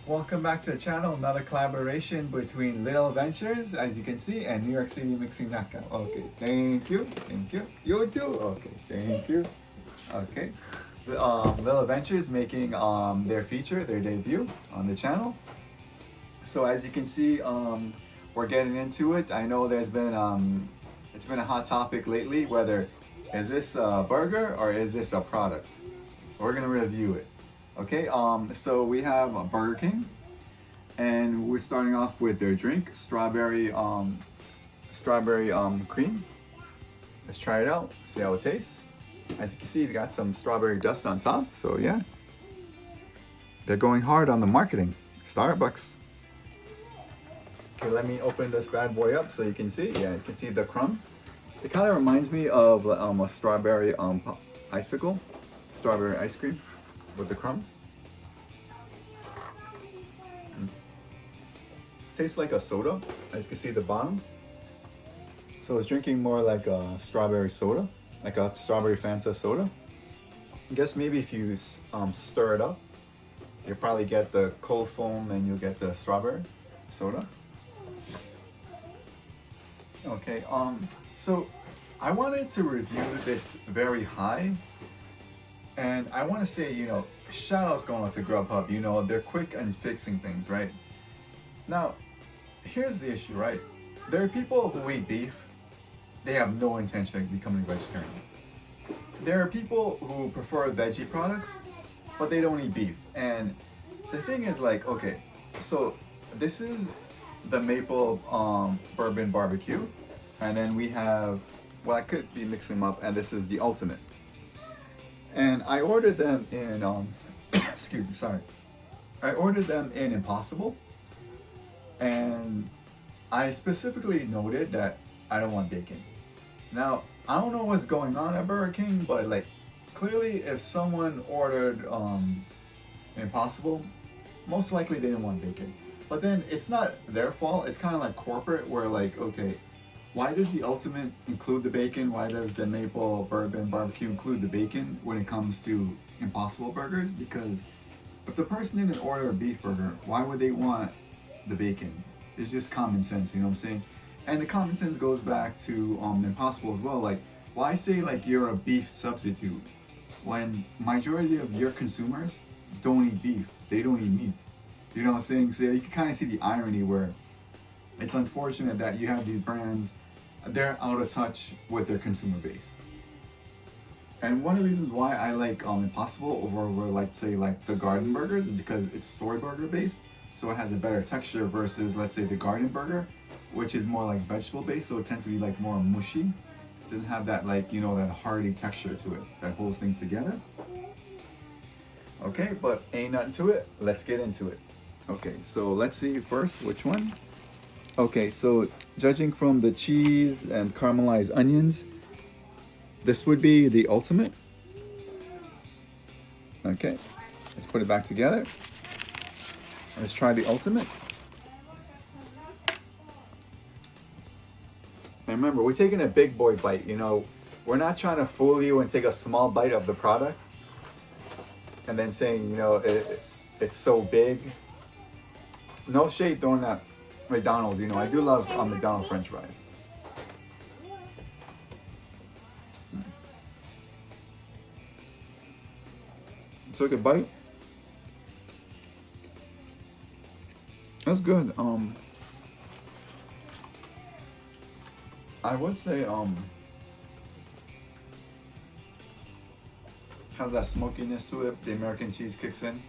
Welcome back to the channel. Another collaboration between Little Ventures, as you can see, and New York City Mixing Knockout. Okay, thank you, thank you. You too. Okay, thank you. Okay, Little Ventures making their feature, their debut on the channel. So as you can see, we're getting into it. I know there's been it's been a hot topic lately. Whether is this a burger or is this a product? We're gonna review it. Okay, so we have a Burger King, and we're starting off with their drink, strawberry cream. Let's try it out, see how it tastes. As you can see, they got some strawberry dust on top, so yeah. They're going hard on the marketing. Starbucks. Okay, let me open this bad boy up so you can see. Yeah, you can see the crumbs. It kind of reminds me of a strawberry icicle, strawberry ice cream with the crumbs. Tastes like a soda, as you can see the bottom. So it's drinking more like a strawberry soda, like a strawberry Fanta soda. I guess maybe if you stir it up, you'll probably get the cold foam and you'll get the strawberry soda. Okay, so I wanted to review this very high, and I want to say, shout outs going out to Grubhub. They're quick and fixing things, right? Now, here's the issue, right? There are people who eat beef, they have no intention of becoming vegetarian. There are people who prefer veggie products, but they don't eat beef. And the thing is, like, okay, so this is the maple bourbon barbecue, and then we have, well, I could be mixing them up, and this is the ultimate. And I ordered them in excuse me, sorry, I ordered them in Impossible, and I specifically noted that I don't want bacon. Now, I don't know what's going on at Burger King, but like, clearly if someone ordered Impossible, most likely they didn't want bacon. But then it's not their fault. It's kind of like corporate, where like, okay, why does the ultimate include the bacon? Why does the maple bourbon barbecue include the bacon when it comes to Impossible burgers? Because if the person didn't order a beef burger, why would they want the bacon? It's just common sense, you know what I'm saying? And the common sense goes back to Impossible as well. Like, why say like you're a beef substitute when majority of your consumers don't eat beef? They don't eat meat. You know what I'm saying? So you can kind of see the irony where it's unfortunate that you have these brands, they're out of touch with their consumer base. And one of the reasons why I like Impossible over like say like the Garden burgers is because it's soy burger based, so it has a better texture versus, let's say, the Garden burger, which is more like vegetable based, so it tends to be like more mushy. It doesn't have that like, that hearty texture to it that holds things together. Okay, but ain't nothing to it. Let's get into it. Okay, so let's see first which one. Okay, so judging from the cheese and caramelized onions, this would be the ultimate. Okay, let's put it back together. Let's try the ultimate. And remember, we're taking a big boy bite, We're not trying to fool you and take a small bite of the product and then saying, it's so big. No shade thrown at McDonald's, I do love McDonald's French fries. Took a bite. That's good. I would say has that smokiness to it. The American cheese kicks in.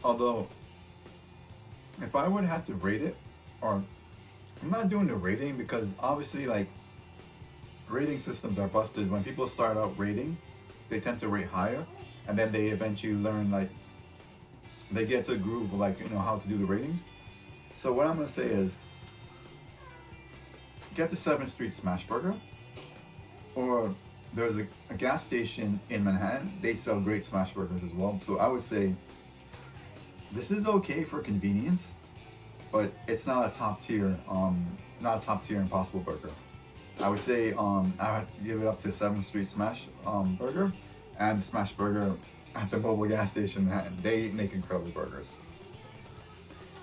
Although, if I would have to rate it, or I'm not doing the rating because obviously like rating systems are busted. When people start out rating, they tend to rate higher, and then they eventually learn, like, they get to a groove of, like, how to do the ratings. So what I'm gonna say is, get the 7th Street Smash Burger, or there's a gas station in Manhattan. They sell great smash burgers as well. So I would say this is okay for convenience, but it's not a top tier Impossible burger. I would say I have to give it up to 7th Street Smash Burger and the Smash Burger at the mobile gas station in Manhattan. They make incredible burgers.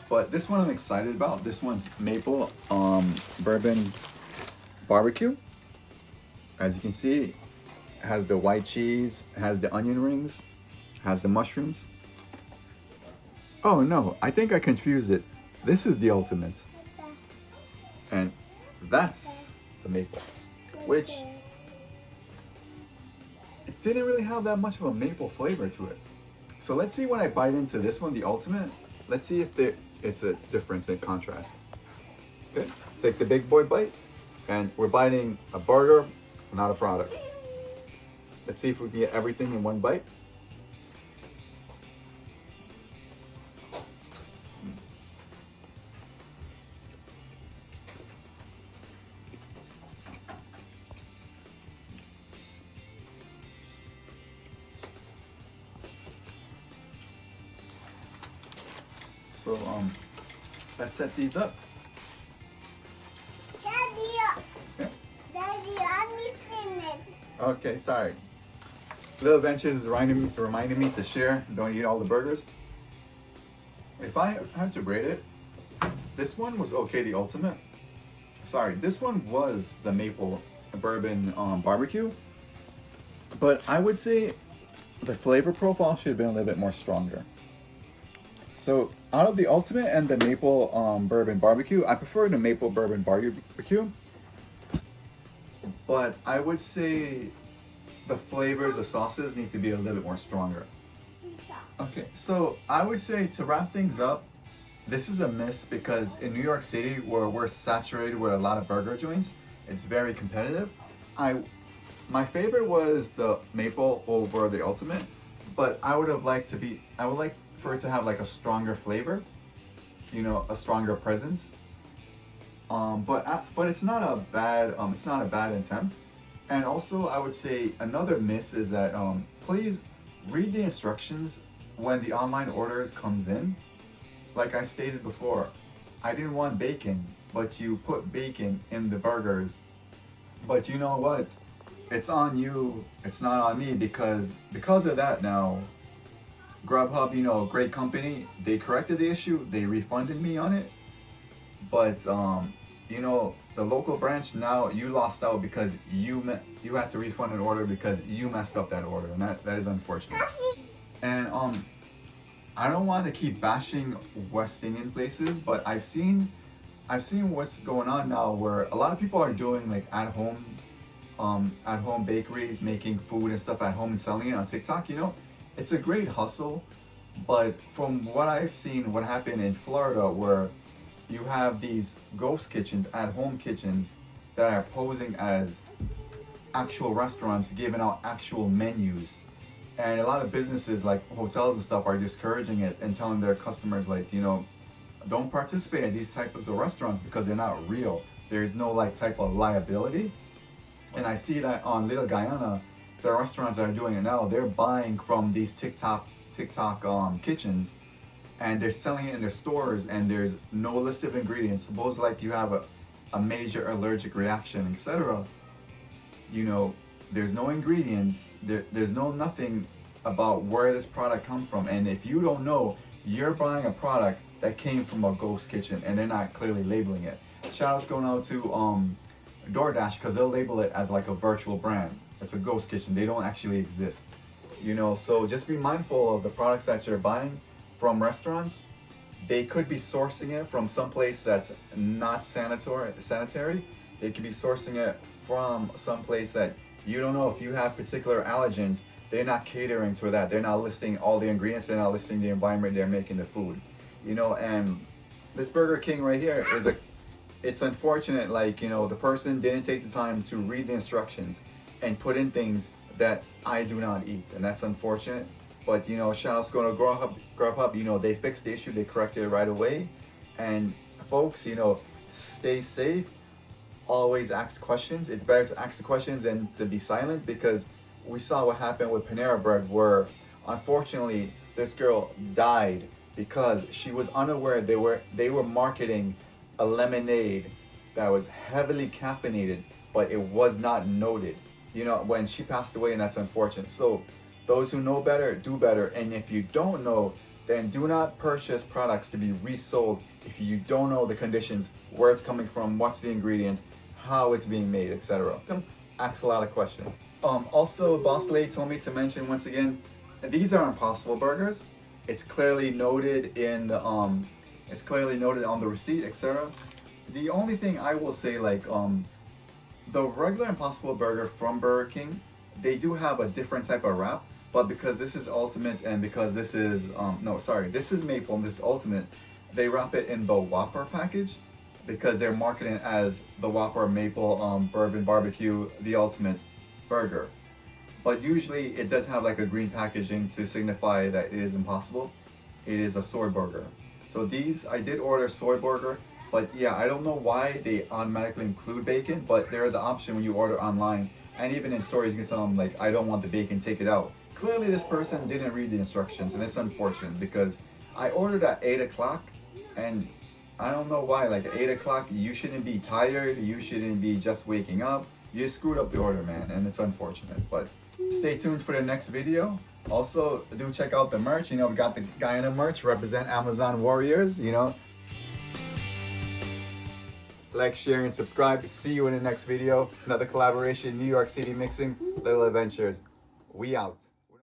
But this one I'm excited about. This one's maple bourbon barbecue. As you can see, it has the white cheese, has the onion rings, has the mushrooms. Oh no, I think I confused it. This is the ultimate. And that's the maple, which it didn't really have that much of a maple flavor to it. So let's see when I bite into this one, the ultimate. Let's see if it's a difference in contrast. Okay, take the big boy bite, and we're biting a burger, not a product. Let's see if we can get everything in one bite. So let's set these up. Daddy, Yeah. Daddy, I'm missing it. Okay, sorry. Little Ventures is reminding me to share. Don't eat all the burgers. If I had to rate it, this one was okay. The ultimate. Sorry, this one was the maple bourbon barbecue. But I would say the flavor profile should have been a little bit more stronger. So out of the ultimate and the maple bourbon barbecue, I prefer the maple bourbon barbecue. But I would say the flavors, the sauces need to be a little bit more stronger. Okay, so I would say to wrap things up, this is a miss because in New York City, where we're saturated with a lot of burger joints, it's very competitive. My favorite was the maple over the ultimate, but I would like for it to have like a stronger flavor, you know, a stronger presence. But it's not a bad attempt. And also, I would say another miss is that please read the instructions when the online orders comes in. Like I stated before, I didn't want bacon, but you put bacon in the burgers. But you know what? It's on you. It's not on me because of that now. Grubhub, you know, great company. They corrected the issue. They refunded me on it. But you know, the local branch, now you lost out because you had to refund an order because you messed up that order, and that is unfortunate. And I don't want to keep bashing West Indian places, but I've seen what's going on now where a lot of people are doing like at home bakeries, making food and stuff at home and selling it on TikTok. You know, it's a great hustle, but from what I've seen, what happened in Florida, where you have these ghost kitchens, at-home kitchens that are posing as actual restaurants, giving out actual menus. And a lot of businesses like hotels and stuff are discouraging it and telling their customers, like, you know, don't participate in these types of restaurants because they're not real. There's no like type of liability. And I see that on Little Guyana, the restaurants that are doing it now, they're buying from these TikTok kitchens, and they're selling it in their stores, and there's no list of ingredients. Suppose like you have a major allergic reaction, etc. You know, there's no ingredients, there's no nothing about where this product comes from. And if you don't know, you're buying a product that came from a ghost kitchen and they're not clearly labeling it. Shout outs going out to DoorDash, because they'll label it as like a virtual brand. It's a ghost kitchen, they don't actually exist. You know, so just be mindful of the products that you're buying from restaurants. They could be sourcing it from someplace that's not sanitary. They could be sourcing it from someplace that you don't know. If you have particular allergens, they're not catering to that. They're not listing all the ingredients. They're not listing the environment they're making the food. You know, and this Burger King right here is it's unfortunate, like, you know, the person didn't take the time to read the instructions and put in things that I do not eat, and that's unfortunate. But, you know, shout outs going to Grubhub, you know, they fixed the issue, they corrected it right away. And folks, you know, stay safe, always ask questions. It's better to ask the questions than to be silent, because we saw what happened with Panera Bread, where unfortunately this girl died because she was unaware they were marketing a lemonade that was heavily caffeinated, but it was not noted, you know, when she passed away, and that's unfortunate. So those who know better, do better. And if you don't know, then do not purchase products to be resold if you don't know the conditions, where it's coming from, what's the ingredients, how it's being made, etc. Ask a lot of questions. Also, Boss Lady told me to mention once again, these are Impossible Burgers. It's clearly noted in it's clearly noted on the receipt, etc. The only thing I will say, like the regular Impossible Burger from Burger King, they do have a different type of wrap, but because this is Ultimate and because this is this is Maple and this is Ultimate, they wrap it in the Whopper package because they're marketing it as the Whopper Maple Bourbon Barbecue, the Ultimate Burger. But usually it does have like a green packaging to signify that it is Impossible. It is a soy burger. So these, I did order soy burger, but yeah, I don't know why they automatically include bacon, but there is an option when you order online, and even in stores you can tell them like, I don't want the bacon, take it out. Clearly this person didn't read the instructions, and it's unfortunate because I ordered at 8 o'clock, and I don't know why, like at 8 o'clock, you shouldn't be tired, you shouldn't be just waking up. You screwed up the order, man, and it's unfortunate, but stay tuned for the next video. Also, do check out the merch. You know, we got the guy in the merch, represent Amazon Warriors, you know. Like, share, and subscribe. See you in the next video. Another collaboration, New York City Mixing, Little Adventures. We out.